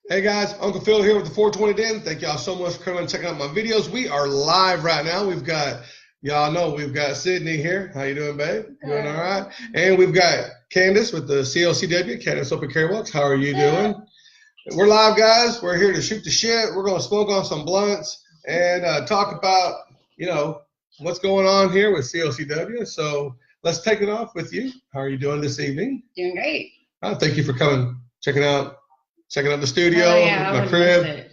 Hey guys, Uncle Phil here with the 420 Den. Thank y'all so much for coming and checking out my videos. We are live right now. We've got, y'all know, we've got Sydney here. How you doing, babe? Doing all right? And we've got Candis with the COCW, Cannabis Open Carry Walks. How are you doing? We're live, guys. We're here to shoot the shit. We're going to smoke on some blunts and talk about, you know, what's going on here with COCW. So let's take it off with you. How are you doing this evening? Doing great. Thank you for coming, checking out the studio, my crib.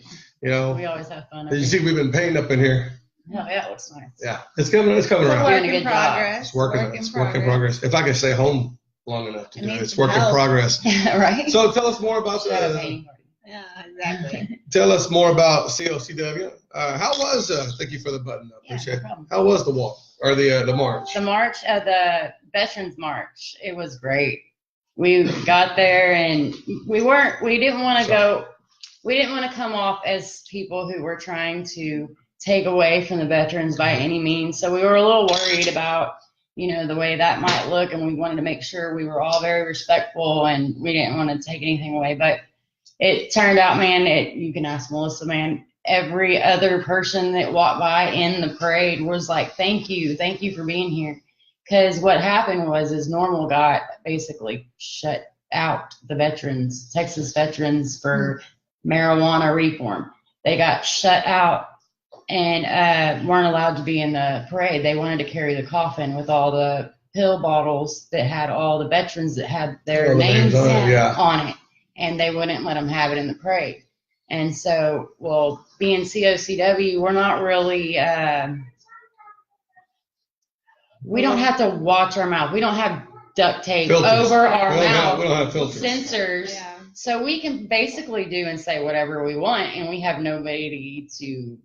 You know, we always have fun. As you see, we've been painting up in here. Oh yeah, it looks nice. Yeah, it's coming around. Doing a good job. It's work in progress. If I can stay home long enough to do it, it's work in progress. Right. So tell us more about yeah, exactly. Tell us more about COCW. How was? Thank you for the button. I appreciate it. How was the walk or the march? The march, the Veterans March. It was great. We got there and we didn't want to come off as people who were trying to take away from the veterans by any means. So we were a little worried about, you know, the way that might look, and we wanted to make sure we were all very respectful and we didn't want to take anything away. But it turned out, man, you can ask Melissa, man, every other person that walked by in the parade was like, thank you for being here. Because what happened is Normal got basically shut out the veterans, Texas veterans, for marijuana reform. They got shut out and weren't allowed to be in the parade. They wanted to carry the coffin with all the pill bottles that had all the veterans that had their names on it, and they wouldn't let them have it in the parade. And so, well, being COCW, we're not really... we don't have to watch our mouth. We don't have duct tape over our mouth. We don't have filters. Sensors. Yeah. So we can basically do and say whatever we want, and we have nobody to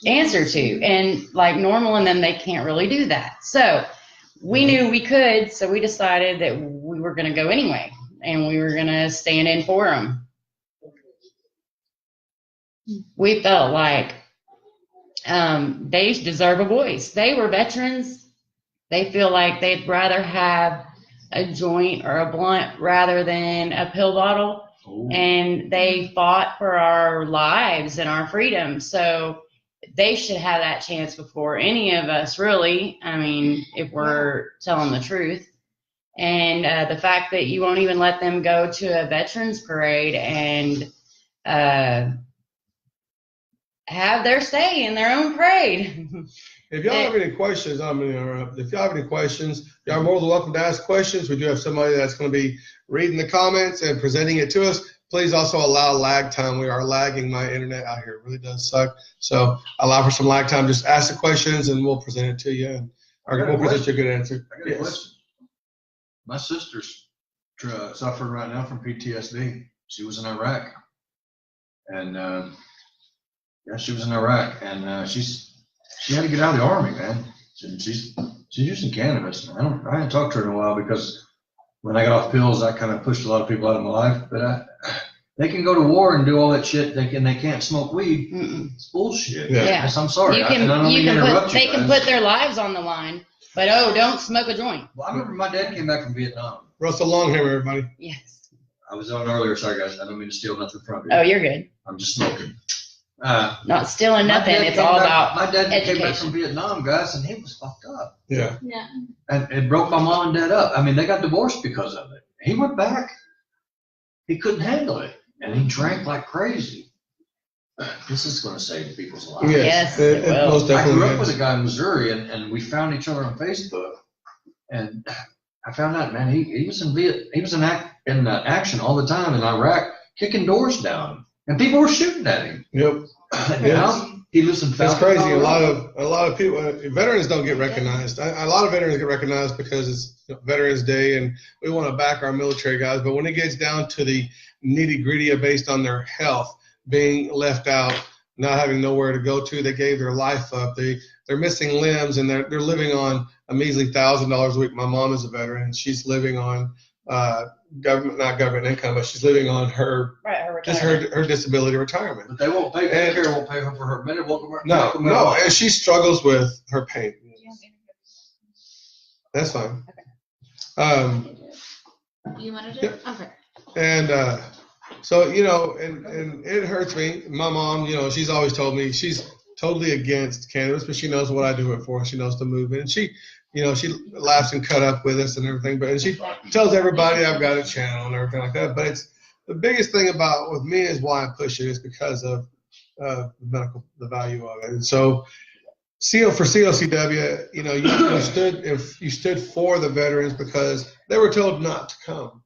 answer to. And like Normal and them, they can't really do that. So we knew we could, so we decided that we were going to go anyway, and we were going to stand in for them. We felt like they deserve a voice. They were veterans. They feel like they'd rather have a joint or a blunt rather than a pill bottle. Ooh. And they fought for our lives and our freedom. So they should have that chance before any of us, really. I mean, if we're telling the truth. And the fact that you won't even let them go to a veterans parade and have their say in their own parade. If y'all have any questions, I'm going to interrupt. If y'all have any questions, y'all are more than welcome to ask questions. We do have somebody that's going to be reading the comments and presenting it to us. Please also allow lag time. We are lagging. My internet out here. It really does suck. So allow for some lag time. Just ask the questions and we'll present it to you. Or we'll present you a good answer. I got a question. My sister's suffering right now from PTSD. She was in Iraq. And yeah, she was in Iraq, and she had to get out of the army, man. She's using cannabis. I haven't talked to her in a while because when I got off pills, I kind of pushed a lot of people out of my life. But they can go to war and do all that shit. They can't smoke weed. It's bullshit. Yeah. I'm sorry. They can put their lives on the line, but don't smoke a joint. Well, I remember my dad came back from Vietnam. Russell Longhair, everybody. Yes. I was on earlier. Sorry, guys. I don't mean to steal nothing from you. Oh, you're good. I'm just smoking. Not stealing nothing. It's all about my dad education. Came back from Vietnam, guys, and he was fucked up. Yeah. And it broke my mom and dad up. I mean, they got divorced because of it. He went back. He couldn't handle it, and he drank like crazy. This is going to save people's lives. Yes, it will. Most definitely. I grew up with a guy in Missouri, and we found each other on Facebook, and I found out, man, he was in action all the time in Iraq, kicking doors down. And people were shooting at him. Yep. Now he lives in That's crazy. A lot of people, veterans don't get recognized. A lot of veterans get recognized because it's Veterans Day and we want to back our military guys. But when it gets down to the nitty gritty based on their health being left out, not having nowhere to go to, they gave their life up. They're missing limbs and they're living on a measly $1,000 a week. My mom is a veteran. She's living on not government income, but she's living on her disability retirement. But they won't pay Medicare, won't pay her for her medical work. No, and she struggles with her pain. That's fine. You wanted it? Yep. Okay. And So, you know, and it hurts me. My mom, you know, she's always told me she's totally against cannabis, but she knows what I do it for. She knows the movement. And she, you know, she laughs and cut up with us and everything. But and she tells everybody I've got a channel and everything like that. But it's the biggest thing about with me is why I push it is because of the value of it. And so, for COCW, you know, you stood for the veterans because they were told not to come.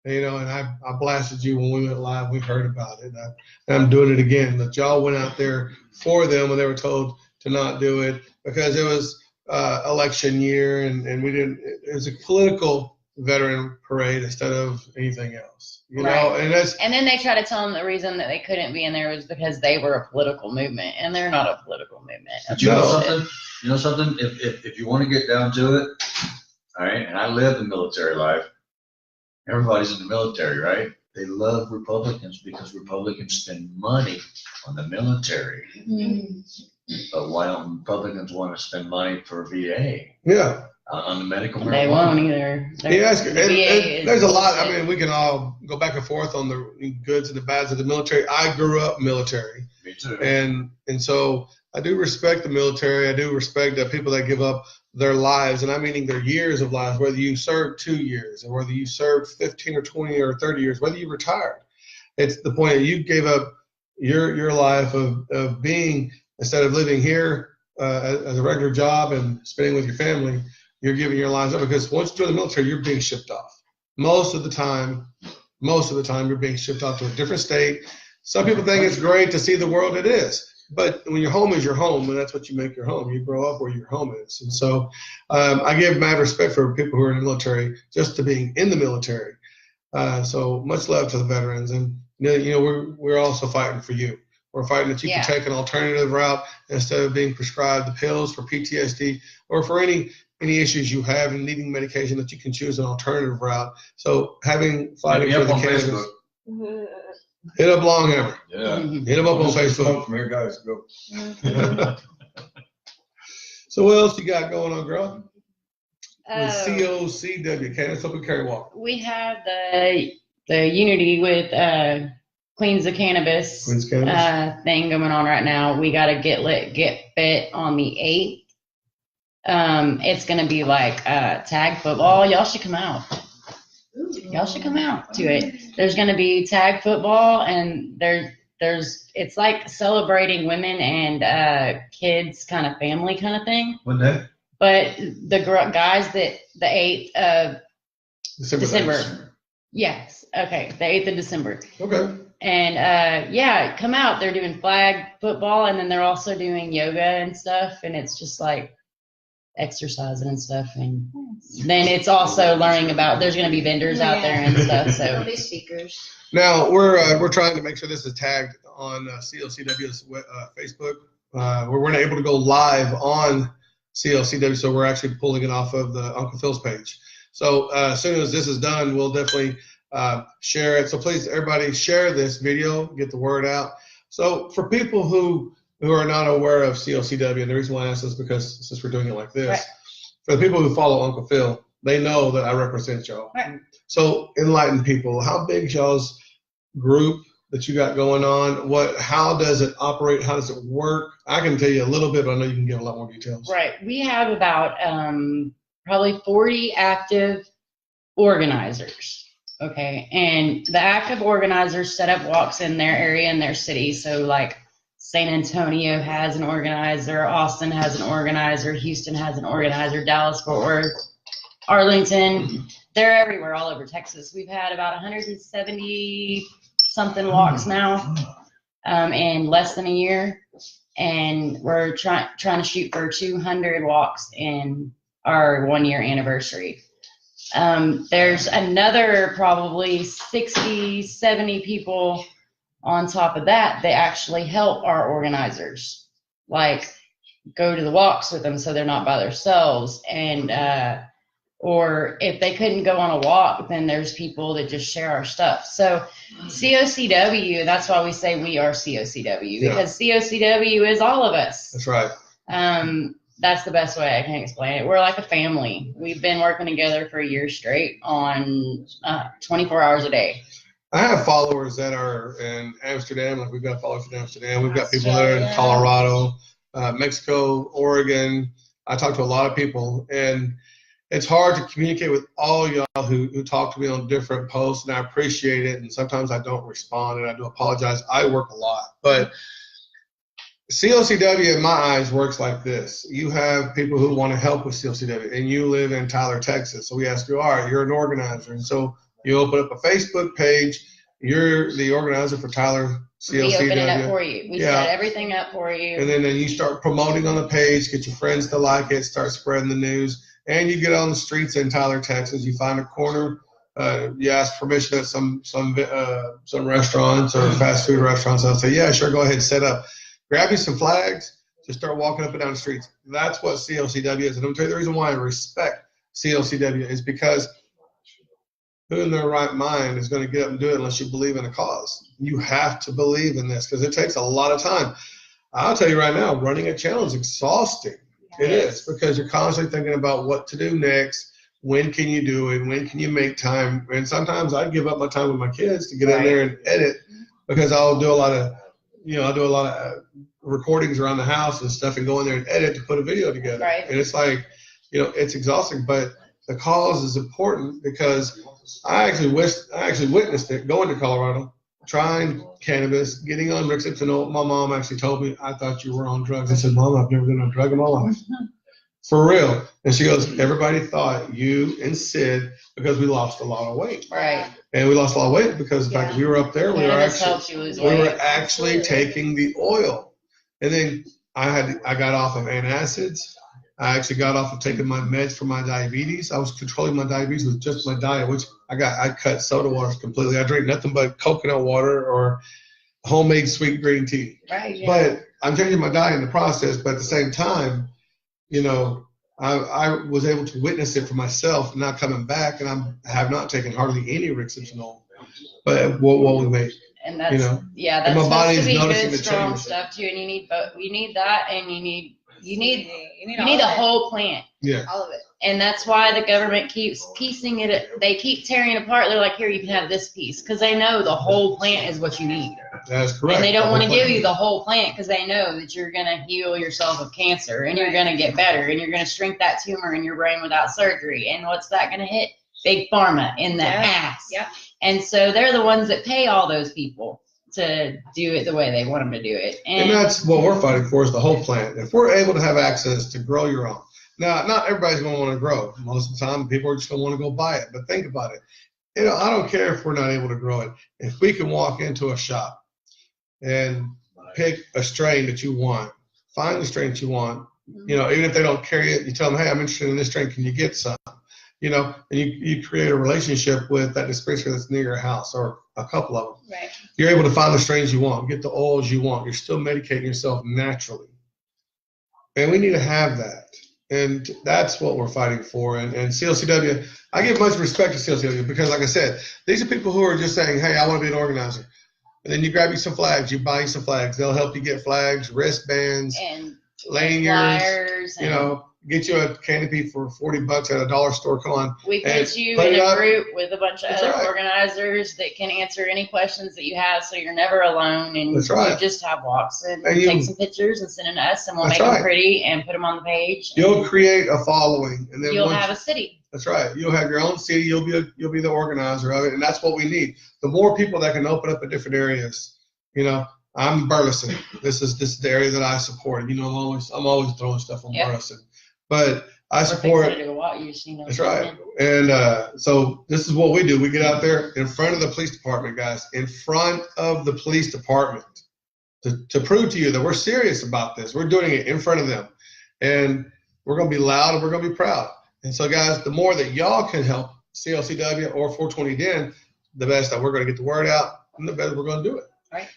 You know, and I blasted you when we went live. We heard about it. And I'm doing it again. That y'all went out there for them when they were told to not do it because it was election year and we didn't. It was a political veteran parade instead of anything else. You know, and then they try to tell them the reason that they couldn't be in there was because they were a political movement, and they're not a political movement. But you know something? You know something? If you want to get down to it, all right. And I lived the military life. Everybody's in the military, right? They love Republicans because Republicans spend money on the military. Mm-hmm. But why don't Republicans want to spend money for VA? Yeah. On the medical marijuana? They won't either. There's a lot. I mean, we can all go back and forth on the goods and the bads of the military. I grew up military. Me too. And so I do respect the military. I do respect the people that give up their lives, and I'm meaning their years of lives, whether you served 2 years or whether you served 15 or 20 or 30 years, whether you retired. It's the point that you gave up your life of being, instead of living here as a regular job and spending with your family, you're giving your lives up because once you join the military, you're being shipped off. Most of the time, you're being shipped off to a different state. Some people think it's great to see the world. It is. But when your home is your home, and that's what you make your home. You grow up where your home is. And so I give mad respect for people who are in the military just to being in the military. So much love to the veterans. And, you know, we're also fighting for you. We're fighting that you can take an alternative route instead of being prescribed the pills for PTSD or for any issues you have and needing medication, that you can choose an alternative route. So fighting for the cannabis. Hit up Longhammer. Yeah. Hit him up on Facebook. From here, guys, go. So what else you got going on, girl? With COCW, Cannabis Open Carry Walk. We have the Unity with Queens of Cannabis, thing going on right now. We got to Get Lit, Get Fit on the 8th. It's going to be like tag football. Y'all should come out. Y'all should come out to it. There's going to be tag football, and it's like celebrating women and kids, kind of family kind of thing. What day? But the guys that the 8th of December. Yes. Okay. The 8th of December. Okay. And come out. They're doing flag football, and then they're also doing yoga and stuff, and it's just like exercising and stuff, and then it's also learning about, there's going to be vendors out there and stuff. So speakers. Now we're trying to make sure this is tagged on COCW's Facebook. We're not able to go live on COCW, so we're actually pulling it off of the UnclePhil's page. So as soon as this is done, we'll definitely share it. So please, everybody, share this video, get the word out. So for people who are not aware of COCW, and the reason why I ask this is because since we're doing it like this, right, for the people who follow UnclePhil, they know that I represent y'all. Right. So enlighten people. How big is y'all's group that you got going on? How does it operate? How does it work? I can tell you a little bit, but I know you can give a lot more details. Right. We have about probably 40 active organizers. Okay. And the active organizers set up walks in their area and their city. So like San Antonio has an organizer, Austin has an organizer, Houston has an organizer, Dallas, Fort Worth, Arlington. They're everywhere, all over Texas. We've had about 170 something walks now in less than a year, and we're trying to shoot for 200 walks in our 1 year anniversary. There's another probably 60, 70 people on top of that actually help our organizers, like go to the walks with them so they're not by themselves. And or if they couldn't go on a walk, then there's people that just share our stuff. So COCW, that's why we say we are COCW, because COCW is all of us. That's right. That's the best way I can explain it. We're like a family. We've been working together for a year straight on 24 hours a day. I have followers that are in Amsterdam. Like we've got followers in Amsterdam. We've got people that are in Colorado, Mexico, Oregon. I talk to a lot of people, and it's hard to communicate with all y'all who talk to me on different posts, and I appreciate it. And sometimes I don't respond, and I do apologize. I work a lot, but COCW in my eyes works like this. You have people who want to help with COCW, and you live in Tyler, Texas. So we ask you, all right, you're an organizer, and so you open up a Facebook page. You're the organizer for Tyler COCW. We open it up for you. We set everything up for you. And then you start promoting on the page, get your friends to like it, start spreading the news. And you get on the streets in Tyler, Texas. You find a corner. You ask permission at some restaurants or fast food restaurants. I'll say, yeah, sure, go ahead, set up. Grab you some flags. Just start walking up and down the streets. That's what COCW is. And I'm going to tell you the reason why I respect COCW is because who in their right mind is going to get up and do it unless you believe in a cause? You have to believe in this because it takes a lot of time. I'll tell you right now, running a channel is exhausting. It is, because you're constantly thinking about what to do next. When can you do it? When can you make time? And sometimes I give up my time with my kids to get in there and edit because I'll do a lot of, recordings around the house and stuff and go in there and edit to put a video together. Right. And it's like, it's exhausting, but the cause is important because I actually witnessed it going to Colorado, trying cannabis, getting on Rixiphenol. My mom actually told me, I thought you were on drugs. I said, Mom, I've never been on a drug in my life. For real. And she goes, everybody thought you and Sid, because we lost a lot of weight. Right. And we lost a lot of weight because of the fact that we were up there. We were actually taking the oil. And then I got off of antacids. I actually got off of taking my meds for my diabetes. I was controlling my diabetes with just my diet, which I cut soda water completely. I drink nothing but coconut water or homemade sweet green tea. Right. Yeah. But I'm changing my diet in the process. But at the same time, I was able to witness it for myself, not coming back, and I have not taken hardly any Rixiphenol. But what we make. And that's that's my supposed body's to be noticing good, the strong change. stuff too. And you need both. You need that, and you need the whole plant. Yeah. All of it. And that's why the government keeps piecing it. They keep tearing it apart. They're like, here, you can have this piece, because they know the whole plant is what you need. That's correct. And they don't want to give you the whole plant because they know that you're going to heal yourself of cancer and you're going to get better and you're going to shrink that tumor in your brain without surgery. And what's that going to hit? Big pharma in the ass. Yeah. And so they're the ones that pay all those people to do it the way they want them to do it. And that's what we're fighting for, is the whole plant. If we're able to have access to grow your own. Now, not everybody's going to want to grow. Most of the time, people are just going to want to go buy it. But think about it. I don't care if we're not able to grow it. If we can walk into a shop and pick a strain that you want, find the strain that you want, even if they don't carry it, you tell them, hey, I'm interested in this strain. Can you get some? And you create a relationship with that dispensary that's near your house, or a couple of them. Right. You're able to find the strains you want, get the oils you want. You're still medicating yourself naturally. And we need to have that. And that's what we're fighting for. And COCW, I give much respect to COCW because, like I said, these are people who are just saying, hey, I want to be an organizer. And then you grab you some flags, you buy you some flags. They'll help you get flags, wristbands, And lanyards, flyers. Get you a canopy for $40 at a dollar store. Come on. We put you in a group with a bunch of other organizers that can answer any questions that you have, so you're never alone. And you just have walks and take some pictures and send them to us, and we'll make them pretty and put them on the page. You'll create a following, and then you'll have a city. That's right. You'll have your own city. You'll be the organizer of it, and that's what we need. The more people that can open up in different areas. I'm Burleson. This is the area that I support. I'm always throwing stuff on Burleson. But I support. That's right. And so this is what we do. We get out there in front of the police department, guys, in front of the police department to prove to you that we're serious about this. We're doing it in front of them. And we're going to be loud and we're going to be proud. And so, guys, the more that y'all can help COCW or 420 Den, the best that we're going to get the word out, and the better we're going to do it. Right.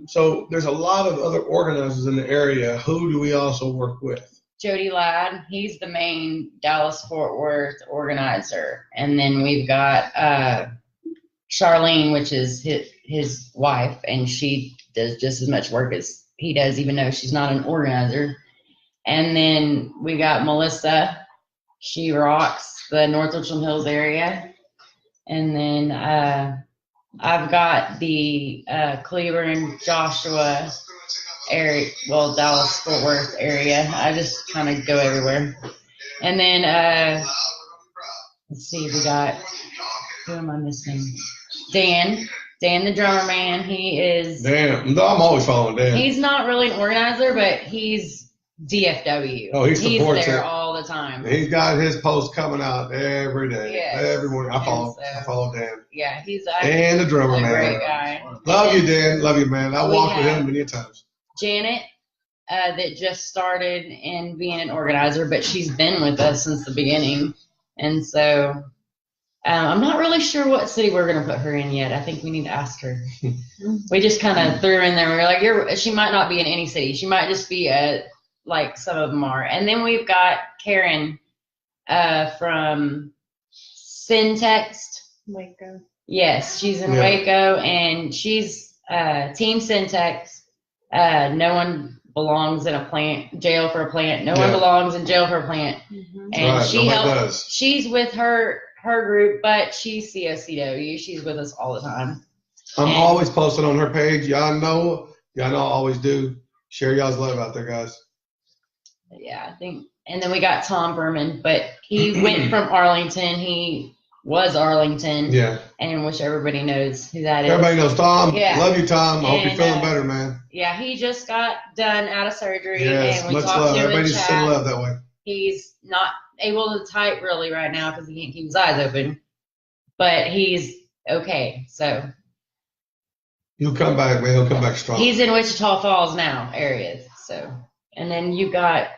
So there's a lot of other organizers in the area. Who do we also work with? Jody Ladd, he's the main Dallas-Fort Worth organizer. And then we've got Charlene, which is his wife, and she does just as much work as he does, even though she's not an organizer. And then we got Melissa. She rocks the North Richland Hills area. And then I've got the Cleveland, Joshua area, well, Dallas, Fort Worth area. I just kind of go everywhere. And then, let's see, we got, who am I missing? Dan the drummer man. He is. Dan. No, I'm always following Dan. He's not really an organizer, but he's DFW. Oh, he supports He's there it all the time. He's got his posts coming out every day. Yes. Every morning. I follow Dan. Yeah, he's And the drummer a man. great guy. Love you, Dan. Love you, man. I We walked with have- him many times. Janet, that just started in being an organizer, but she's been with us since the beginning. And so I'm not really sure what city we're going to put her in yet. I think we need to ask her. We just kind of threw her in there. We were like, she might not be in any city. She might just be like some of them are. And then we've got Karen from Syntext. Waco. Yes, she's in Yeah. Waco, and she's Team Syntex. No one belongs in a plant, jail for a plant. No one Yeah. belongs in jail for a plant. Mm-hmm. And Right, she nobody helped. does. She's with her group, but she's COCW. She's with us all the time. I'm And- always posting on her page. Y'all know I always do. Share y'all's love out there, guys. Yeah, I think. And then we got Tom Berman, but he went from Arlington. He was Arlington, Yeah. and which everybody knows who that is. Everybody knows Tom. Yeah. Love you, Tom. I hope you're And, feeling better, man. Yeah, he just got done out of surgery, Yes, and we much talked love. to him Everybody in just send chat. love that way. He's not able to type really right now because he can't keep his eyes open, but he's okay. So He'll come back, man. He'll come back strong. he's in Wichita Falls now, areas. So, and then you got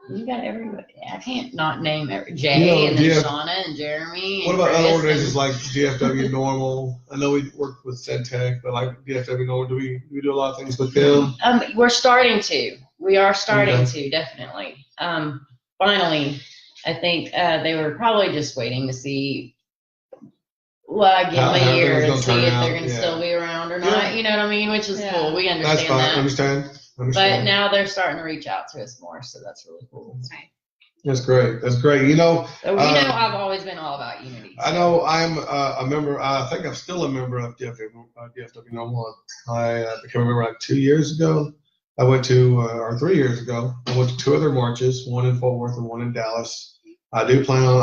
everybody. I can't not name Jay, You know, and then yeah. Shauna and Jeremy. What and about other Chris organizations like DFW Normal? I know we work with Centec, but like DFW Normal, do we do a lot of things with them? We're starting to. We are starting Okay. to, definitely. Finally, I think they were probably just waiting to see. Well, give them How a year everything's and see gonna if turn they're out, going to yeah. still be around or not. Yeah. You know what I mean? Which is Yeah. cool. We That's understand fine. that. Understand. But now they're starting to reach out to us more, so that's really cool. That's great. That's great. You know, So we know I've always been all about unity. I know I'm a member. I think I'm still a member of DFW Normal. I became a member like 2 years ago. I went to, or 3 years ago, I went to 2 other marches, one in Fort Worth and one in Dallas. I do plan on,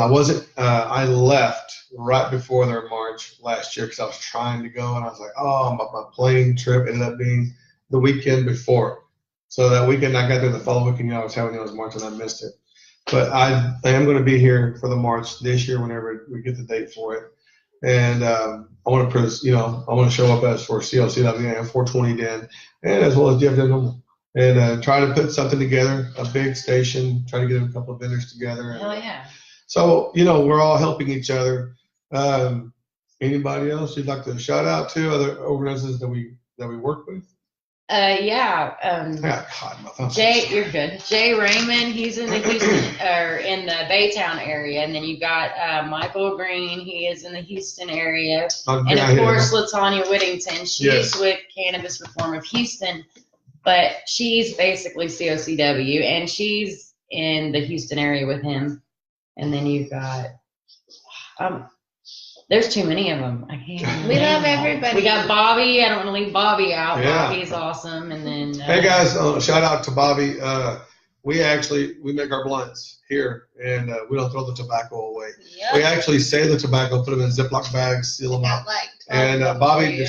I left right before their march last year because I was trying to go and I was like, oh, my plane trip ended up being the weekend before. So that weekend I got there the following weekend, I was having y'all's march and I missed it. But I am going to be here for the march this year whenever we get the date for it. And I want to show up as for COCW and 420 Den, and as well as DFW Normal. And try to put something together, a big station, try to get a couple of vendors together. Hell yeah. So, we're all helping each other. Anybody else you'd like to shout out to, other organizations that we work with? Yeah. God, my thumb's Jay, you're good. Jay Raymond, he's in the Houston or in the Baytown area, and then you got Michael Green, he is in the Houston area, and of course Latanya Whittington, she's Yes. with Cannabis Reform of Houston, but she's basically COCW, and she's in the Houston area with him, and then you've got there's too many of them. I can't. We love everybody. We got Bobby. I don't want to leave Bobby out. Yeah. Bobby's awesome, and then Hey guys, shout out to Bobby. We make our blunts here, and we don't throw the tobacco away. We actually save the tobacco, put them in Ziploc bags, seal them out, and Bobby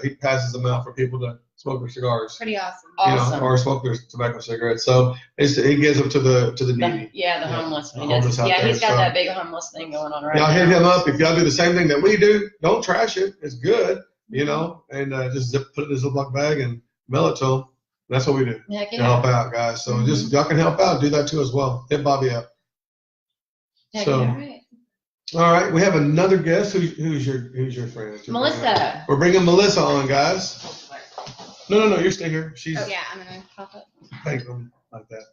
he passes them out for people to smoke their cigars, Pretty awesome. awesome. or smoke their tobacco cigarettes. So he gives them to the needy. The homeless. The He does. homeless out Yeah, there, he's got so- that big homeless thing going on right Y'all now. hit him up if y'all do the same thing that we do. Don't trash it. It's good, and just put it in a Ziploc bag and mail it to them. That's what we do. Heck To yeah. help out, guys. So just if y'all can help out, do that too as well. Hit Bobby up. Heck So- yeah. All right, we have another guest. Who's your friend? that you're bringing up? Melissa. We're bringing Melissa on, guys. No, you stay here. She's Oh yeah, I'm gonna pop up. thank them like that.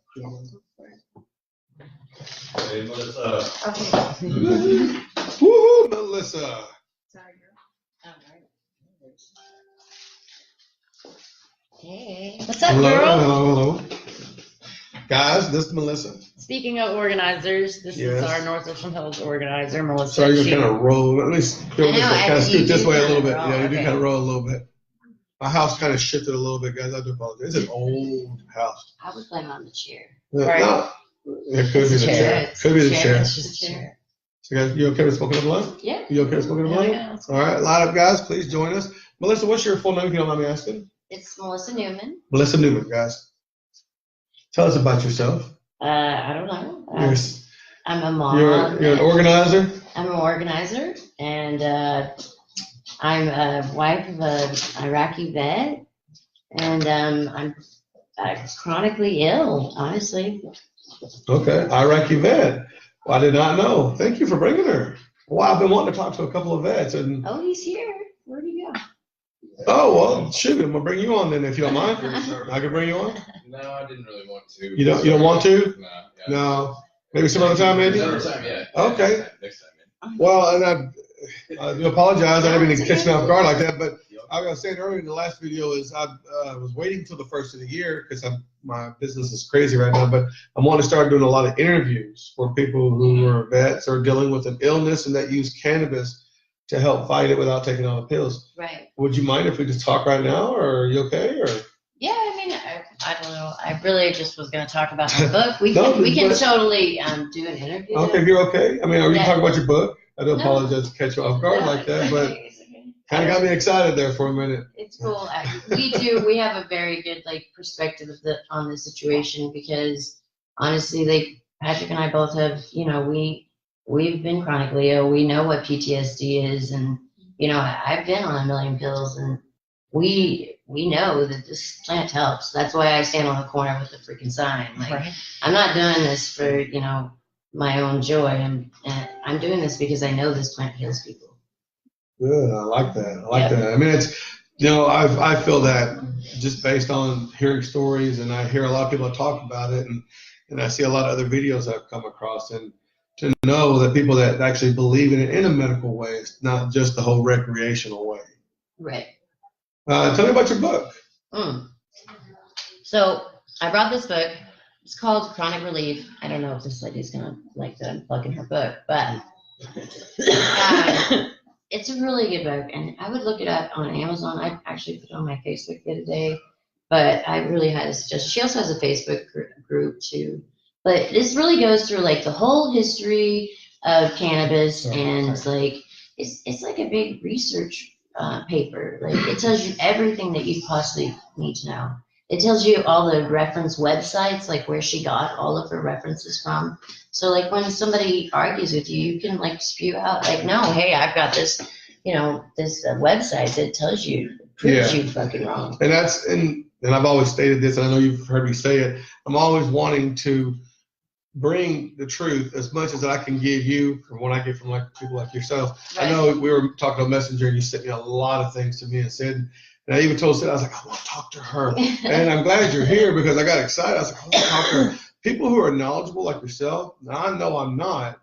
Hey, Melissa. Okay. Woo, Melissa. Sorry, girl. Hey. What's up, Hello, girl? hello. Guys, this is Melissa. Speaking of organizers, this Yes. is our North Ocean Hills organizer, Melissa. Sorry, you're She- kind of roll. At least kind of scoot you this do way a little kinda bit. roll, Yeah, you do okay. kind of roll a little bit. My house kind of shifted a little bit, guys. I do apologize. It's an old house. I would blame on the chair. Right. No, it could It's be the the chair. chair. Could be the chair. It's just a chair. So guys, you okay with smoking a blunt? Yeah. You okay with smoking a blunt? Yeah, All right, line up, guys. Please join us. Melissa, what's your full name if you don't mind me asking? It's Melissa Newman. Melissa Newman, guys. Tell us about yourself. I don't know. I'm a mom. You're an organizer. I'm an organizer, and I'm a wife of an Iraqi vet, and I'm chronically ill, honestly. Okay, Iraqi vet. Well, I did not know. Thank you for bringing her. Well, I've been wanting to talk to a couple of vets, and Oh, he's here. Where'd he go? oh well, shoot, I'm gonna bring you on then if you don't mind. I can bring you on. No, I didn't really want to. You don't want to? No. Yeah. No. Maybe some other time, maybe. Another time, yeah. Okay. Next time, man. Well, and I do apologize. I didn't mean to catch me off guard like that, but I was saying earlier in the last video is I was waiting till the first of the year because my business is crazy right now, but I want to start doing a lot of interviews for people who are vets or dealing with an illness and that use cannabis to help fight it without taking all the pills. Right. Would you mind if we just talk right now, or are you okay? Or Yeah, I mean, I don't know. I really just was going to talk about my book. We No, can, we can but- totally do an interview. okay, if you're okay. I mean, are you Yeah. talking about your book? I do No. apologize to catch you off guard No, like that, it's but okay, it's okay. kind of got me excited there for a minute. It's cool. We have a very good perspective on the situation because honestly, Patrick and I both have, we've been chronically ill. We know what PTSD is, and I've been on a million pills, and we know that this plant helps. That's why I stand on the corner with the freaking sign. Right. I'm not doing this for my own joy. I'm doing this because I know this plant heals people. Good. I like that. I like that. I mean, it's, I feel that just based on hearing stories, and I hear a lot of people talk about it, and I see a lot of other videos I've come across, and to know that people that actually believe in it in a medical way, it's not just the whole recreational way. Right. Tell me about your book. So I brought this book. It's called Chronic Relief. I don't know if this lady's gonna like that I'm plugging her book, but it's a really good book, and I would look it up on Amazon. I actually put it on my Facebook the other day, but I really had a suggestion. She also has a Facebook group too. But this really goes through the whole history of cannabis, and it's like a big research paper. It tells you everything that you possibly need to know. It tells you all the reference websites, where she got all of her references from. So when somebody argues with you, you can spew out no, hey, I've got this, this website that tells you, proves you fucking wrong. And and I've always stated this, and I know you've heard me say it. I'm always wanting to bring the truth as much as I can give you from what I get from people like yourself. Right. I know we were talking on Messenger, and you sent me a lot of things to me and said, and I even told Sid, I was like, I want to talk to her. And I'm glad you're here because I got excited. I was like, I want to talk to her. People who are knowledgeable like yourself, now I know I'm not,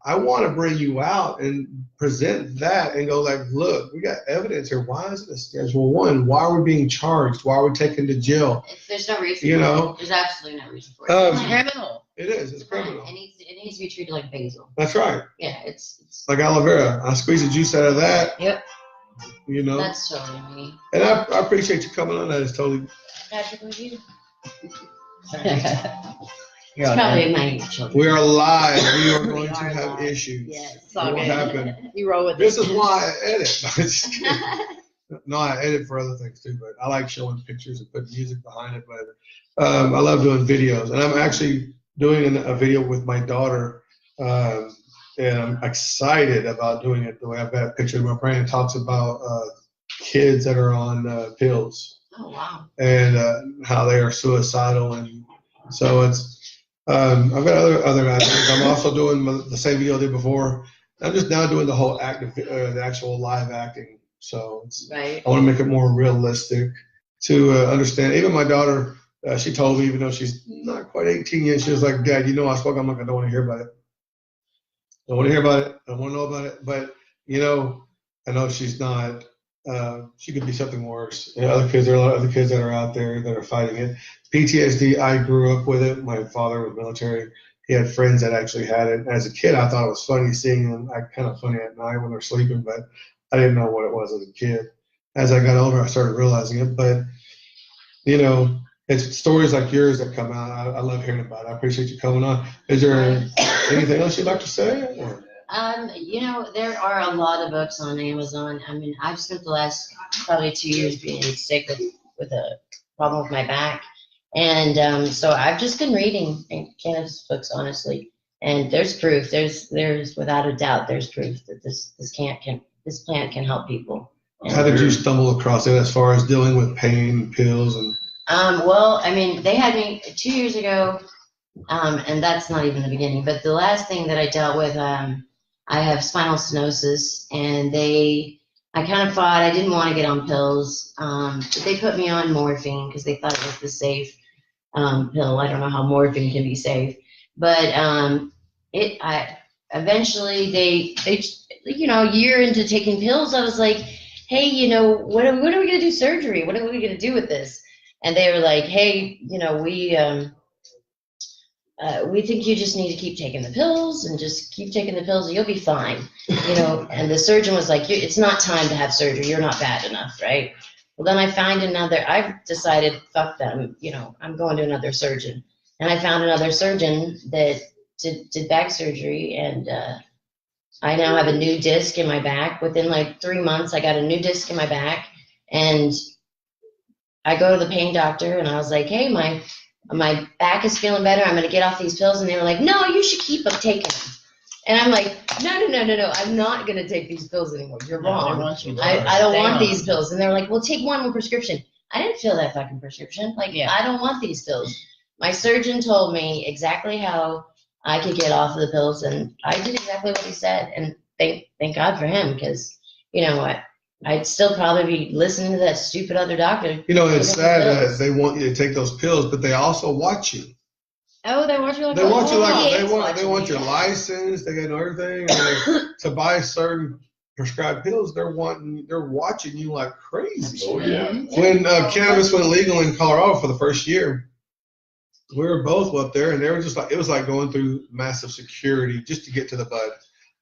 I want to bring you out and present that and go look, we got evidence here. Why is it a Schedule 1? Why are we being charged? Why are we taken to jail? There's no reason for it. There's absolutely no reason for it. Um, It's Criminal. It is. It's criminal. It needs to be treated like basil. That's right. Yeah, it's Like aloe vera. I squeeze the juice out of that. Yep. That's totally me. And I appreciate you coming on. That is totally. Patrick, would you? You're It's all probably good. my children. We are live. We are We going to are have live. issues. Yes. It's all What good. happened? You roll with This it. is why I edit. No, just kidding. No, I edit for other things too, but I like showing pictures and putting music behind it. But I love doing videos, and I'm actually doing a video with my daughter, and I'm excited about doing it. The way I've got a picture of my brain. It talks about kids that are on pills Oh, wow. and how they are suicidal, and so it's. I've got other ideas. I'm also doing the same video I did before. I'm just now doing the whole the actual live acting. So Right. I want to make it more realistic to understand. Even my daughter, she told me, even though she's not quite 18 yet, she was like, Dad, I smoke. I'm like, I don't want to hear about it. I don't want to hear about it. I don't want to know about it. But, I know she's not. She could be something worse. There are a lot of other kids that are out there that are fighting it. PTSD, I grew up with it. My father was military. he had friends that actually had it. As a kid, I thought it was funny seeing them. Kind of funny at night when they're sleeping, but I didn't know what it was as a kid. As I got older, I started realizing it. But you know, it's stories like yours that come out. I love hearing about it. I appreciate you coming on. Is there anything else you'd like to say? Or? You know, there are a lot of books on Amazon. I mean, I've spent the last probably 2 years being sick with a problem with my back. And so I've just been reading cannabis books, honestly. And there's proof. There's without a doubt, there's proof that this plant can help people. And, how did you stumble across it as far as dealing with pain, pills, and? Well, I mean, they had me 2 years ago, and that's not even the beginning. But the last thing that I dealt with, I have spinal stenosis, and I kind of thought I didn't want to get on pills, but they put me on morphine because they thought it was the safe pill. I don't know how morphine can be safe, but eventually they you know, a year into taking pills, I was like, hey, you know, when are we going to do surgery? What are we going to do with this? And they were like, hey, you know, we think you just need to keep taking the pills and just keep taking the pills and you'll be fine, you know. And the surgeon was like, it's not time to have surgery. You're not bad enough, right? Well, then I've decided, fuck them, you know, I'm going to another surgeon. And I found another surgeon that did back surgery, and I now have a new disc in my back. Within like 3 months, I got a new disc in my back, and I go to the pain doctor, and I was like, hey, my back is feeling better. I'm going to get off these pills. And they were like, no, you should keep taking them. And I'm like, no. I'm not going to take these pills anymore. You're wrong. I don't want these pills. And they were like, well, take one more prescription. I didn't fill that fucking prescription. Like, I don't want these pills. My surgeon told me exactly how I could get off of the pills. And I did exactly what he said. And thank God for him, because, you know what? I'd still probably be listening to that stupid other doctor. You know, it's sad that they want you to take those pills, but they also watch you. Oh, they watch you like they want you like they they want your license. They got everything. And to buy certain prescribed pills, they're watching you like crazy. Oh yeah. When cannabis went legal in Colorado for the first year, we were both up there, and they were just like, it was like going through massive security just to get to the bud.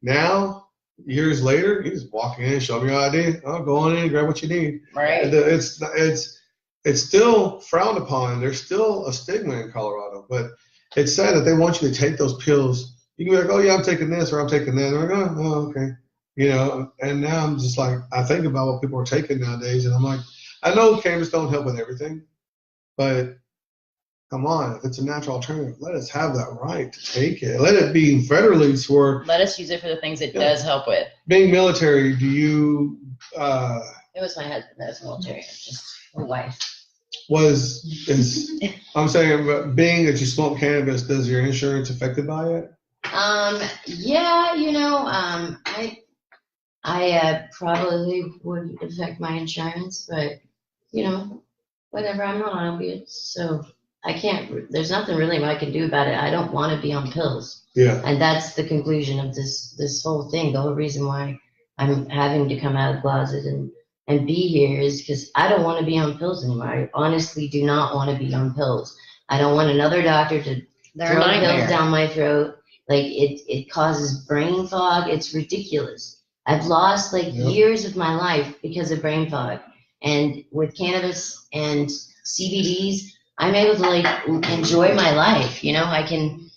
Now, years later, you just walk in, show me your ID. Oh, go on in, grab what you need. Right. It's still frowned upon. There's still a stigma in Colorado, but it's sad that they want you to take those pills. You can be like, oh yeah, I'm taking this or I'm taking that. And they're like, oh, okay. You know, and now I'm just like, I think about what people are taking nowadays, and I'm like, I know cannabis don't help with everything, but come on, if it's a natural alternative, let us have that right to take it. Let it be federally for. Let us use it for the things it does help with. Being military, do you? It was my husband that was military, just my wife. I'm saying, but being that you smoke cannabis, does your insurance affected by it? Yeah, you know, I probably would affect my insurance, but you know, whatever. I'm not on opiates, so. I can't, there's nothing really I can do about it. I don't want to be on pills. Yeah. And that's the conclusion of this whole thing. The whole reason why I'm having to come out of the closet and be here is because I don't want to be on pills anymore. I honestly do not want to be on pills. I don't want another doctor to throw pills down my throat. Like, it causes brain fog. It's ridiculous. I've lost years of my life because of brain fog. And with cannabis and CBDs, I'm able to enjoy my life. You know, I can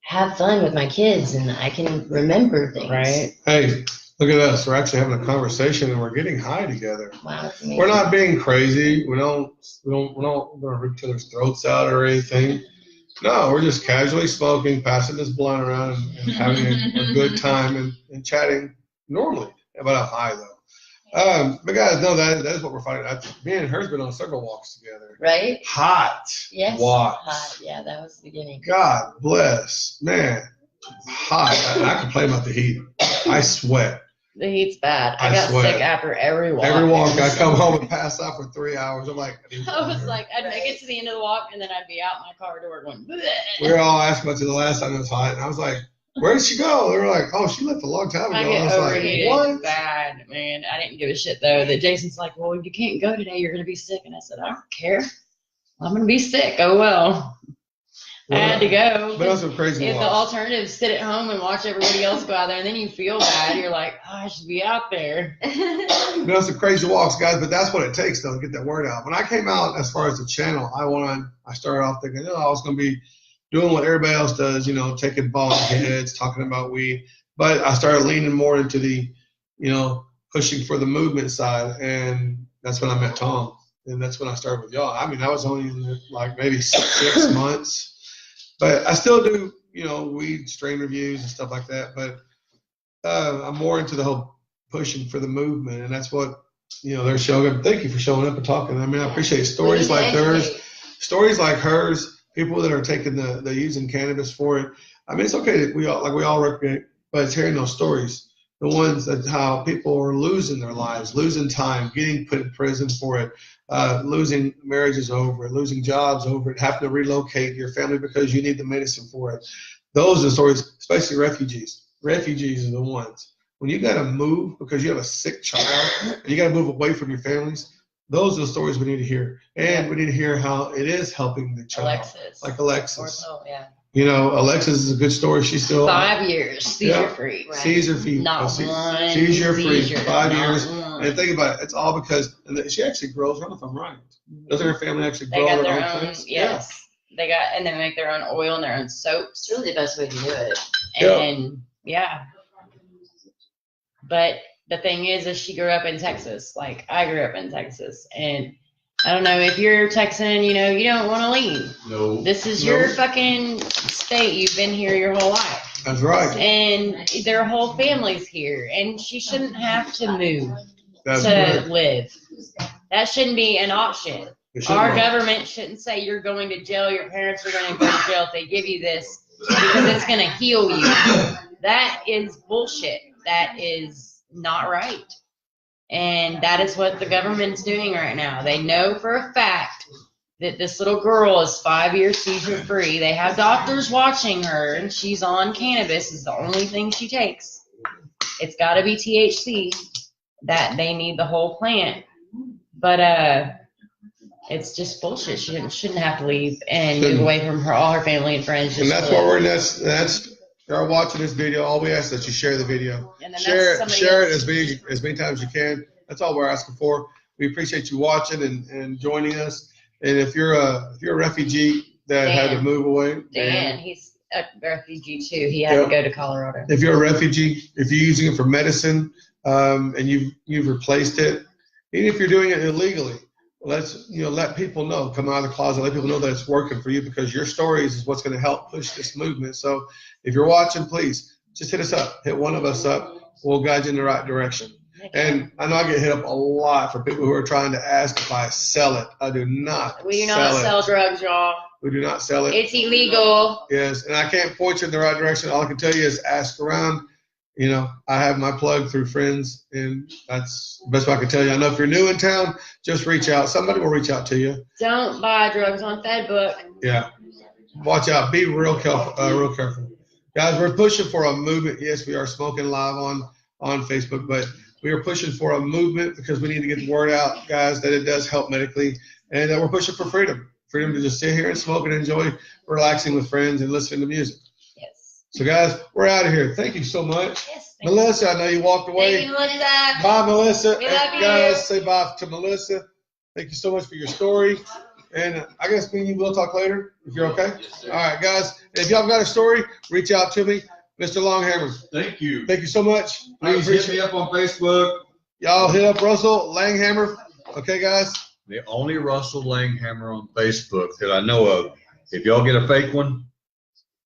have fun with my kids, and I can remember things. Right. Hey, look at us. We're actually having a conversation, and we're getting high together. Wow, that's amazing. We're not being crazy. We don't rip each other's throats out or anything. No, we're just casually smoking, passing this blunt around, and having a good time and chatting normally. But I'm high though. But guys, no, that is what we're fighting. Me and her's been on several walks together. Right? Hot. Yes. Walks. Hot. Yeah, that was the beginning. God bless. Man, hot. I complain about the heat. I sweat. The heat's bad. I got sweat. sick after every walk. Every walk, I come home and pass out for 3 hours. I'm like, I was like, I'd make it to the end of the walk, and then I'd be out my car door going, bleh. we were all asking about you the last time it was hot, and I was like, where did she go? They were like, oh, she left a long time ago. I get was overheated. like, what? It's bad, man. I didn't give a shit, though. That Jason's like, well, you can't go today. You're going to be sick. And I said, I don't care. I'm going to be sick. Oh, well. I had to go. But those some crazy If the walks. alternative is sit at home and watch everybody else go out there, and then you feel bad, you're like, oh, I should be out there. But those some crazy walks, guys. But that's what it takes, though, to get that word out. When I came out, as far as the channel, I started off thinking, I was going to be doing what everybody else does, taking bong hits, talking about weed. But I started leaning more into the, pushing for the movement side, and that's when I met Tom. And that's when I started with y'all. I mean, I was only in like maybe 6 months, but I still do, weed strain reviews and stuff like that. But I'm more into the whole pushing for the movement, and that's what they're showing. Thank you for showing up and talking. I mean, I appreciate stories like hers, people that are taking they're using cannabis for it. I mean, it's okay that we all recreate, but it's hearing those stories. The ones that how people are losing their lives, losing time, getting put in prison for it, losing marriages over it, losing jobs over it, having to relocate your family because you need the medicine for it. Those are the stories, especially refugees. Refugees are the ones. When you got to move because you have a sick child and you got to move away from your families, those are the stories we need to hear. And we need to hear how it is helping the child. Like Alexis. Yeah. Alexis is a good story. She's still 5 years, seizure free. Right. Seizure free. Not one Seizure free. seizure, 5 not years. one. And think about it. It's all because she actually grows. I don't know if I'm right. Doesn't her family actually They grow got their their own own, plants? yes. And they make their own oil and their own soaps. It's really the best way to do it. And but the thing is she grew up in Texas, like I grew up in Texas, and I don't know if you're Texan, you don't want to leave. No. This is your fucking state. You've been here your whole life, That's right. and their whole family's here, and she shouldn't have to move That's to right. live. That shouldn't be an option. It shouldn't Our be. government shouldn't say you're going to jail, your parents are going to go to jail if they give you this because it's going to heal you. That is bullshit. That is not right. And that is what the government's doing right now. They know for a fact that this little girl is 5 years seizure free. They have doctors watching her, and she's on cannabis is the only thing she takes. It's got to be THC. That they need the whole plant. But it's just bullshit. She shouldn't have to leave and move away from all her family and friends. And that's what that's you're watching this video. All we ask is that you share the video. And then Share that's it somebody as many times as you can. That's all we're asking for. We appreciate you watching and joining us. And if you're a refugee that had to move away, Dan, he's a refugee too. He had to go to Colorado. If you're a refugee, if you're using it for medicine and you've replaced it, even if you're doing it illegally, let's let people know. Come out of the closet, let people know that it's working for you because your stories is what's going to help push this movement. So if you're watching, please just hit us up. Hit one of us up. We'll guide you in the right direction. And I know I get hit up a lot for people who are trying to ask if I sell it. I do not. We do not sell drugs, y'all. We do not sell it. It's illegal. Yes, and I can't point you in the right direction. All I can tell you is ask around. I have my plug through friends, and that's the best way I can tell you. I know if you're new in town, just reach out. Somebody will reach out to you. Don't buy drugs on Facebook. Yeah. Watch out. Be real careful. Guys, we're pushing for a movement. Yes, we are smoking live on Facebook, but we are pushing for a movement because we need to get the word out, guys, that it does help medically, and that we're pushing for freedom. Freedom to just sit here and smoke and enjoy relaxing with friends and listening to music. Yes. So, guys, we're out of here. Thank you so much. Yes. Melissa, I know you walked away. Thank you, Melissa. Bye, Melissa. We love you. Guys, say bye to Melissa. Thank you so much for your story. And I guess me and you will talk later, if you're okay. Yes, sir. All right, guys. If y'all got a story, reach out to me. Mr. Longhammer, Thank you. thank you so much. Please hit me up on Facebook. Y'all hit up Russell Langhammer. Okay, guys? The only Russell Langhammer on Facebook that I know of. If y'all get a fake one,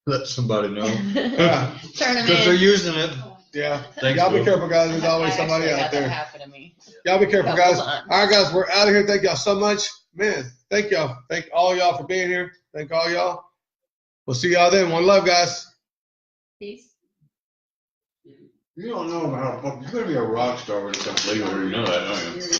let somebody know. Yeah. Turn them Because they're in. using it. Yeah. Thanks, Y'all be Will. careful, guys. There's always I somebody actually out had that there. happen to me. Y'all be careful, Couple guys. times. All right, guys, we're out of here. Thank y'all so much. Man, thank y'all. Thank all y'all for being here. Thank all y'all. We'll see y'all then. One love, guys. Peace. You don't know how you're gonna be a rock star when it comes legal here. You know that, don't you?